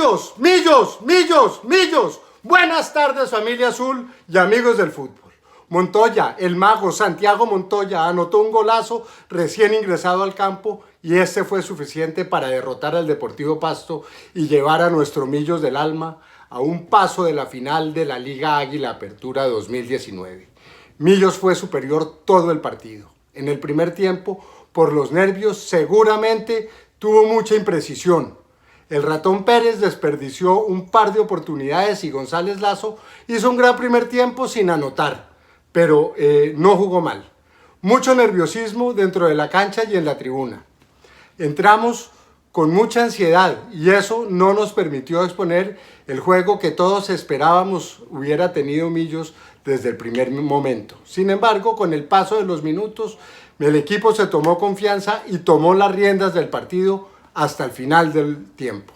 Millos, millos, millos, millos. Buenas tardes, familia azul y amigos del fútbol. Montoya, el mago Santiago Montoya, anotó un golazo recién ingresado al campo y este fue suficiente para derrotar al Deportivo Pasto y llevar a nuestro Millos del alma a un paso de la final de la Liga Águila Apertura 2019. Millos fue superior todo el partido. En el primer tiempo, por los nervios, seguramente tuvo mucha imprecisión. El Ratón Pérez desperdició un par de oportunidades y González Lazo hizo un gran primer tiempo sin anotar, pero no jugó mal. Mucho nerviosismo dentro de la cancha y en la tribuna. Entramos con mucha ansiedad y eso no nos permitió exponer el juego que todos esperábamos hubiera tenido Millos desde el primer momento. Sin embargo, con el paso de los minutos, el equipo se tomó confianza y tomó las riendas del partido hasta el final del tiempo.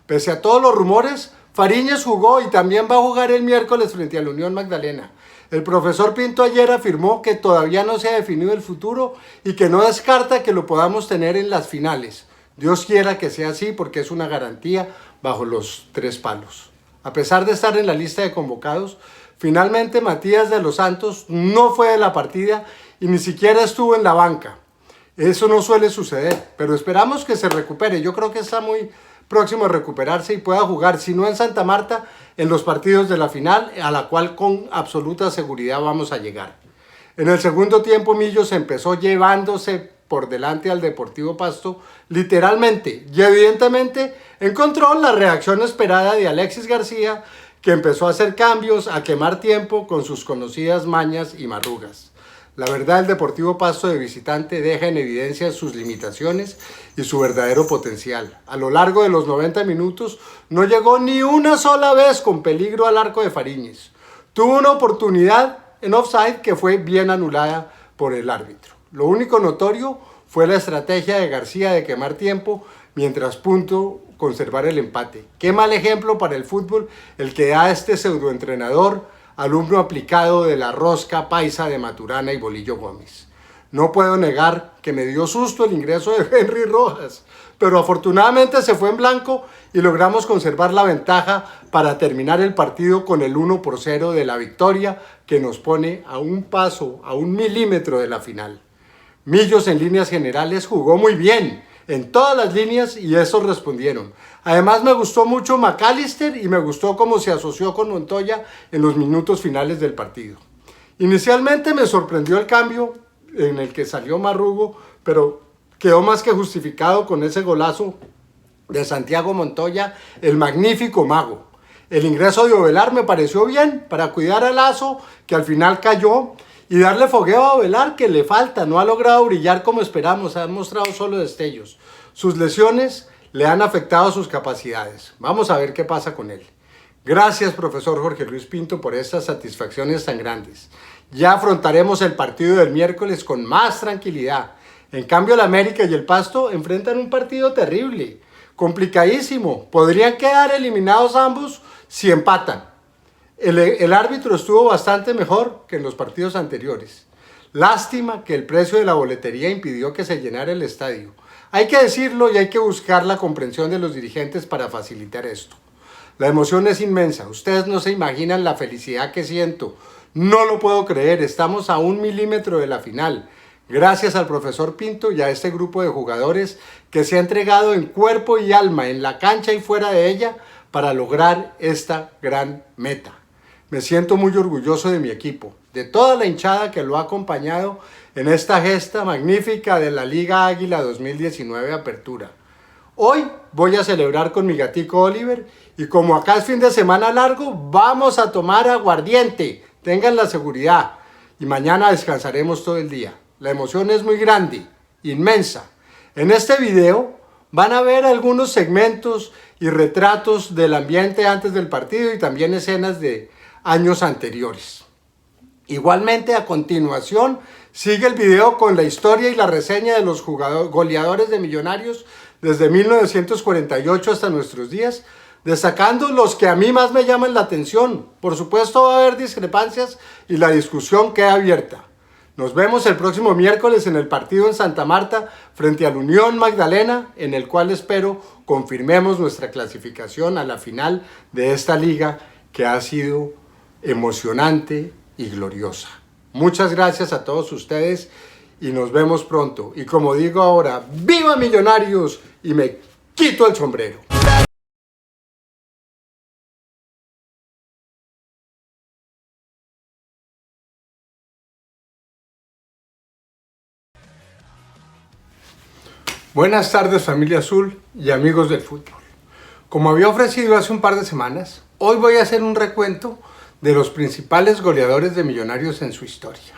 Pese a todos los rumores, Fariñez jugó y también va a jugar el miércoles frente a la Unión Magdalena. El profesor Pinto ayer afirmó que todavía no se ha definido el futuro y que no descarta que lo podamos tener en las finales. Dios quiera que sea así porque es una garantía bajo los tres palos. A pesar de estar en la lista de convocados, finalmente Matías de los Santos no fue de la partida y ni siquiera estuvo en la banca. Eso no suele suceder, pero esperamos que se recupere. Yo creo que está muy próximo a recuperarse y pueda jugar, si no en Santa Marta, en los partidos de la final, a la cual con absoluta seguridad vamos a llegar. En el segundo tiempo, Millos empezó llevándose por delante al Deportivo Pasto, literalmente, y evidentemente encontró la reacción esperada de Alexis García, que empezó a hacer cambios, a quemar tiempo con sus conocidas mañas y marrugas. La verdad, el Deportivo Pasto de visitante deja en evidencia sus limitaciones y su verdadero potencial. A lo largo de los 90 minutos no llegó ni una sola vez con peligro al arco de Fariñez. Tuvo una oportunidad en offside que fue bien anulada por el árbitro. Lo único notorio fue la estrategia de García de quemar tiempo mientras pudo conservar el empate. Qué mal ejemplo para el fútbol el que da este pseudoentrenador, alumno aplicado de la rosca paisa de Maturana y Bolillo Gómez. No puedo negar que me dio susto el ingreso de Henry Rojas, pero afortunadamente se fue en blanco y logramos conservar la ventaja para terminar el partido con el 1-0 de la victoria que nos pone a un paso, a un milímetro de la final. Millos en líneas generales jugó muy bien, en todas las líneas y esos respondieron. Además me gustó mucho McAllister y me gustó cómo se asoció con Montoya en los minutos finales del partido. Inicialmente me sorprendió el cambio en el que salió Marrugo, pero quedó más que justificado con ese golazo de Santiago Montoya, el magnífico mago. El ingreso de Ovelar me pareció bien para cuidar a Lazo, que al final cayó, y darle fogueo a Ovelar, que le falta, no ha logrado brillar como esperamos, ha mostrado solo destellos. Sus lesiones le han afectado sus capacidades. Vamos a ver qué pasa con él. Gracias, profesor Jorge Luis Pinto, por estas satisfacciones tan grandes. Ya afrontaremos el partido del miércoles con más tranquilidad. En cambio, el América y el Pasto enfrentan un partido terrible, complicadísimo. Podrían quedar eliminados ambos si empatan. El árbitro estuvo bastante mejor que en los partidos anteriores. Lástima que el precio de la boletería impidió que se llenara el estadio. Hay que decirlo y hay que buscar la comprensión de los dirigentes para facilitar esto. La emoción es inmensa. Ustedes no se imaginan la felicidad que siento. No lo puedo creer. Estamos a 1 milímetro de la final. Gracias al profesor Pinto y a este grupo de jugadores que se ha entregado en cuerpo y alma, en la cancha y fuera de ella, para lograr esta gran meta. Me siento muy orgulloso de mi equipo, de toda la hinchada que lo ha acompañado en esta gesta magnífica de la Liga Águila 2019 Apertura. Hoy voy a celebrar con mi gatico Oliver y como acá es fin de semana largo, vamos a tomar aguardiente, tengan la seguridad, y mañana descansaremos todo el día. La emoción es muy grande, inmensa. En este video van a ver algunos segmentos y retratos del ambiente antes del partido y también escenas de años anteriores. Igualmente, a continuación, sigue el video con la historia y la reseña de los goleadores de Millonarios desde 1948 hasta nuestros días, destacando los que a mí más me llaman la atención. Por supuesto va a haber discrepancias y la discusión queda abierta. Nos vemos el próximo miércoles en el partido en Santa Marta frente al Unión Magdalena, en el cual espero confirmemos nuestra clasificación a la final de esta liga que ha sido emocionante y gloriosa. Muchas gracias a todos ustedes y nos vemos pronto. Y como digo ahora, ¡viva Millonarios! Y me quito el sombrero. Buenas tardes, familia azul y amigos del fútbol. Como había ofrecido hace un par de semanas, hoy voy a hacer un recuento de los principales goleadores de Millonarios en su historia.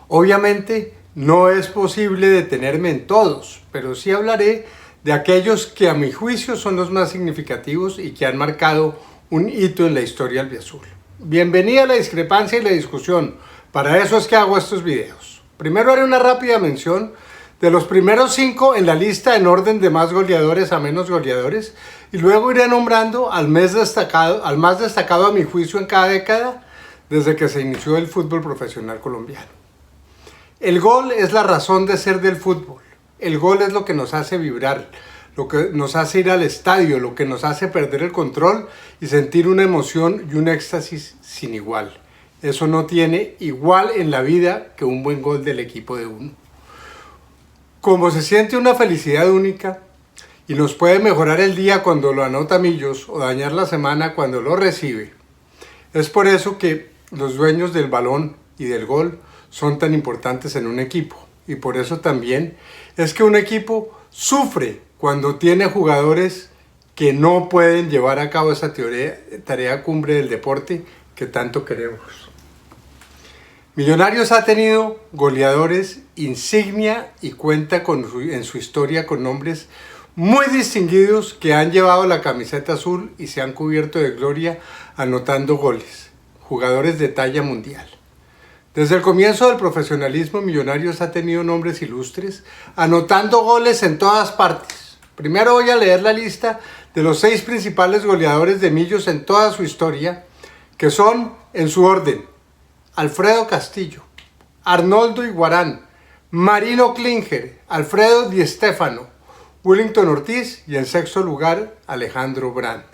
Obviamente no es posible detenerme en todos, pero sí hablaré de aquellos que a mi juicio son los más significativos y que han marcado un hito en la historia albiazul. Bienvenida a la discrepancia y la discusión, para eso es que hago estos videos. Primero haré una rápida mención de los primeros 5 en la lista en orden de más goleadores a menos goleadores y luego iré nombrando al más destacado a mi juicio en cada década desde que se inició el fútbol profesional colombiano. El gol es la razón de ser del fútbol. El gol es lo que nos hace vibrar, lo que nos hace ir al estadio, lo que nos hace perder el control y sentir una emoción y un éxtasis sin igual. Eso no tiene igual en la vida que un buen gol del equipo de uno. Como se siente una felicidad única y nos puede mejorar el día cuando lo anota Millos o dañar la semana cuando lo recibe. Es por eso que los dueños del balón y del gol son tan importantes en un equipo. Y por eso también es que un equipo sufre cuando tiene jugadores que no pueden llevar a cabo esa tarea cumbre del deporte que tanto queremos. Millonarios ha tenido goleadores insignia y cuenta en su historia con nombres muy distinguidos que han llevado la camiseta azul y se han cubierto de gloria anotando goles, jugadores de talla mundial. Desde el comienzo del profesionalismo, Millonarios ha tenido nombres ilustres, anotando goles en todas partes. Primero voy a leer la lista de los 6 principales goleadores de Millos en toda su historia, que son, en su orden: Alfredo Castillo, Arnoldo Iguarán, Marino Klinger, Alfredo Di Stéfano, Willington Ortiz y en sexto lugar Alejandro Brandt.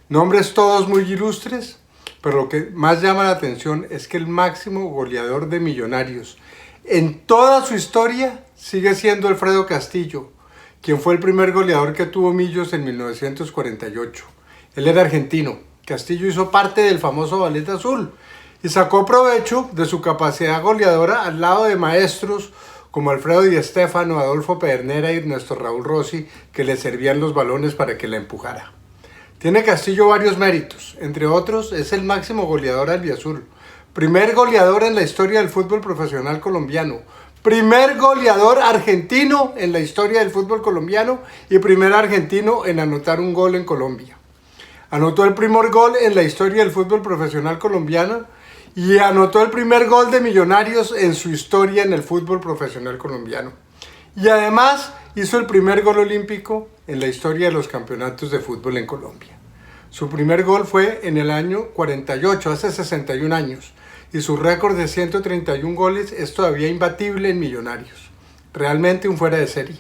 Nombres todos muy ilustres, pero lo que más llama la atención es que el máximo goleador de Millonarios en toda su historia sigue siendo Alfredo Castillo, quien fue el primer goleador que tuvo Millos en 1948. Él era argentino. Castillo hizo parte del famoso Ballet Azul y sacó provecho de su capacidad goleadora al lado de maestros como Alfredo Di Stéfano, Adolfo Pedernera y Ernesto Raúl Rossi, que le servían los balones para que la empujara. Tiene Castillo varios méritos, entre otros es el máximo goleador albiazul, primer goleador en la historia del fútbol profesional colombiano, primer goleador argentino en la historia del fútbol colombiano y primer argentino en anotar un gol en Colombia. Anotó el primer gol en la historia del fútbol profesional colombiano y anotó el primer gol de Millonarios en su historia en el fútbol profesional colombiano. Y además hizo el primer gol olímpico en la historia de los campeonatos de fútbol en Colombia. Su primer gol fue en el año 48, hace 61 años, y su récord de 131 goles es todavía imbatible en Millonarios. Realmente un fuera de serie.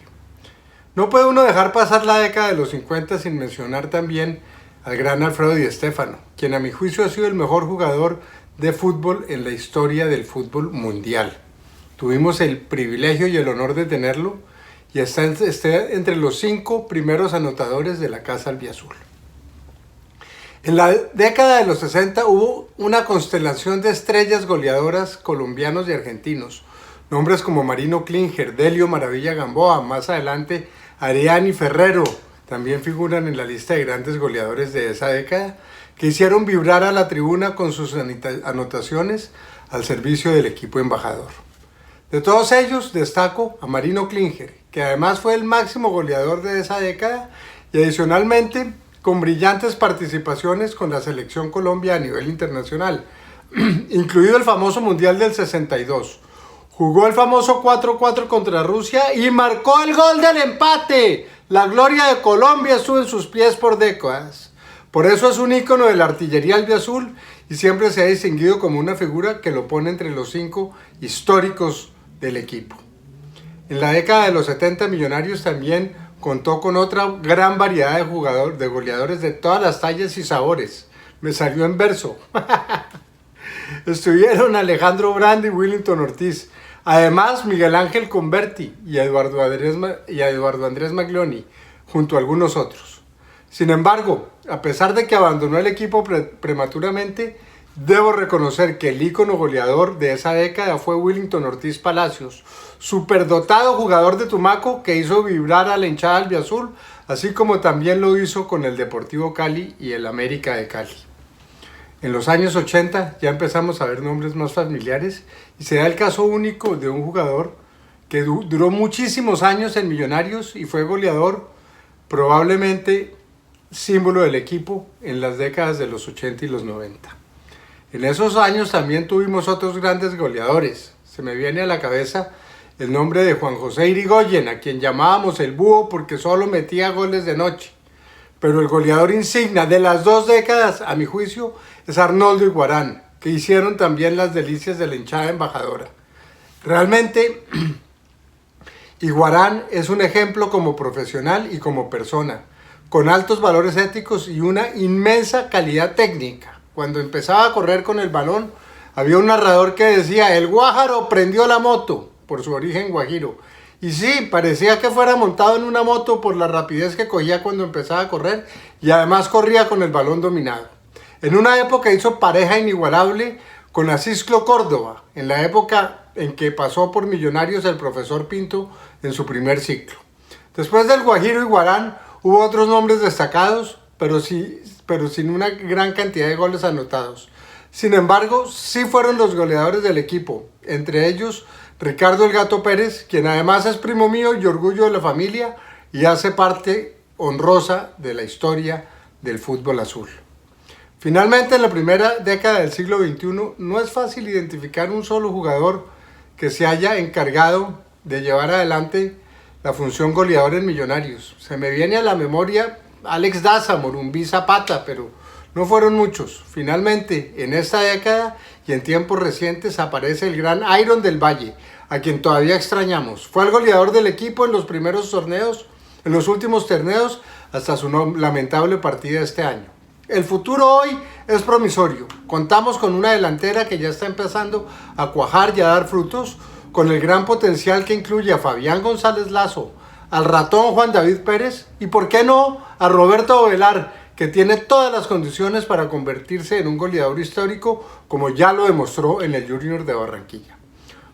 No puede uno dejar pasar la década de los 50 sin mencionar también al gran Alfredo Di Stéfano, quien a mi juicio ha sido el mejor jugador de fútbol en la historia del fútbol mundial. Tuvimos el privilegio y el honor de tenerlo y está entre los 5 primeros anotadores de la Casa Albiazul. En la década de los 60 hubo una constelación de estrellas goleadoras colombianos y argentinos. Nombres como Marino Klinger, Delio Maravilla Gamboa, más adelante Ariani Ferrero, también figuran en la lista de grandes goleadores de esa década, que hicieron vibrar a la tribuna con sus anotaciones al servicio del equipo embajador. De todos ellos destaco a Marino Klinger, que además fue el máximo goleador de esa década y adicionalmente con brillantes participaciones con la selección Colombia a nivel internacional, incluido el famoso Mundial del 62. Jugó el famoso 4-4 contra Rusia y marcó el gol del empate. La gloria de Colombia estuvo en sus pies por décadas. Por eso es un ícono de la artillería albiazul y siempre se ha distinguido como una figura que lo pone entre los 5 históricos del equipo. En la década de los 70 Millonarios también contó con otra gran variedad de goleadores de todas las tallas y sabores. Me salió en verso. Estuvieron Alejandro Brand y Willington Ortiz. Además, Miguel Ángel Converti y a Eduardo Andrés Maglioni, junto a algunos otros. Sin embargo, a pesar de que abandonó el equipo prematuramente, debo reconocer que el ícono goleador de esa década fue Willington Ortiz Palacios, superdotado jugador de Tumaco que hizo vibrar a la hinchada albiazul, así como también lo hizo con el Deportivo Cali y el América de Cali. En los años 80 ya empezamos a ver nombres más familiares y se da el caso único de un jugador que duró muchísimos años en Millonarios y fue goleador, probablemente símbolo del equipo en las décadas de los 80 y los 90. En esos años también tuvimos otros grandes goleadores. Se me viene a la cabeza el nombre de Juan José Irigoyen, a quien llamábamos el Búho porque solo metía goles de noche. Pero el goleador insignia de las 2 décadas, a mi juicio, es Arnoldo Iguarán, que hicieron también las delicias de la hinchada embajadora. Realmente, Iguarán es un ejemplo como profesional y como persona, con altos valores éticos y una inmensa calidad técnica. Cuando empezaba a correr con el balón, había un narrador que decía: el Guájaro prendió la moto, por su origen guajiro. Y sí, parecía que fuera montado en una moto por la rapidez que cogía cuando empezaba a correr y además corría con el balón dominado. En una época hizo pareja inigualable con Acisclo Córdoba, en la época en que pasó por Millonarios el profesor Pinto en su primer ciclo. Después del Guajiro Iguarán hubo otros nombres destacados, pero sin una gran cantidad de goles anotados. Sin embargo, sí fueron los goleadores del equipo, entre ellos Ricardo El Gato Pérez, quien además es primo mío y orgullo de la familia y hace parte honrosa de la historia del fútbol azul. Finalmente, en la primera década del siglo XXI, no es fácil identificar un solo jugador que se haya encargado de llevar adelante la función goleador en Millonarios. Se me viene a la memoria Alex Daza, Morumbí Zapata, pero no fueron muchos. Finalmente, en esta década y en tiempos recientes aparece el gran Iron del Valle, a quien todavía extrañamos. Fue el goleador del equipo en los primeros torneos, en los últimos torneos, hasta su lamentable partida este año. El futuro hoy es promisorio. Contamos con una delantera que ya está empezando a cuajar y a dar frutos, con el gran potencial que incluye a Fabián González Lazo, al ratón Juan David Pérez y, por qué no, a Roberto Ovelar, que tiene todas las condiciones para convertirse en un goleador histórico, como ya lo demostró en el Junior de Barranquilla.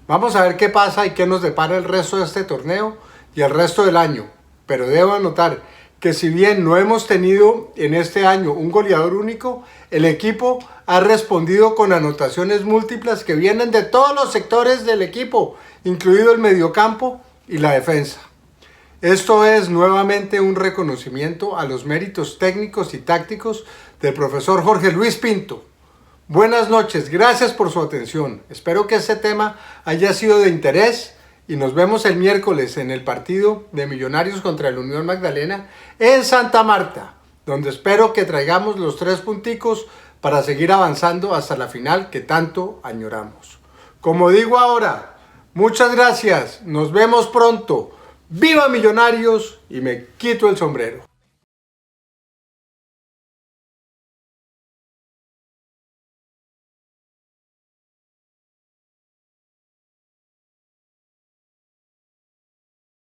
Vamos a ver qué pasa y qué nos depara el resto de este torneo y el resto del año, pero debo anotar que si bien no hemos tenido en este año un goleador único, el equipo ha respondido con anotaciones múltiples que vienen de todos los sectores del equipo, incluido el mediocampo y la defensa. Esto es nuevamente un reconocimiento a los méritos técnicos y tácticos del profesor Jorge Luis Pinto. Buenas noches, gracias por su atención. Espero que este tema haya sido de interés y nos vemos el miércoles en el partido de Millonarios contra el Unión Magdalena en Santa Marta, donde espero que traigamos los 3 punticos para seguir avanzando hasta la final que tanto añoramos. Como digo ahora, muchas gracias, nos vemos pronto. ¡Viva Millonarios! Y me quito el sombrero.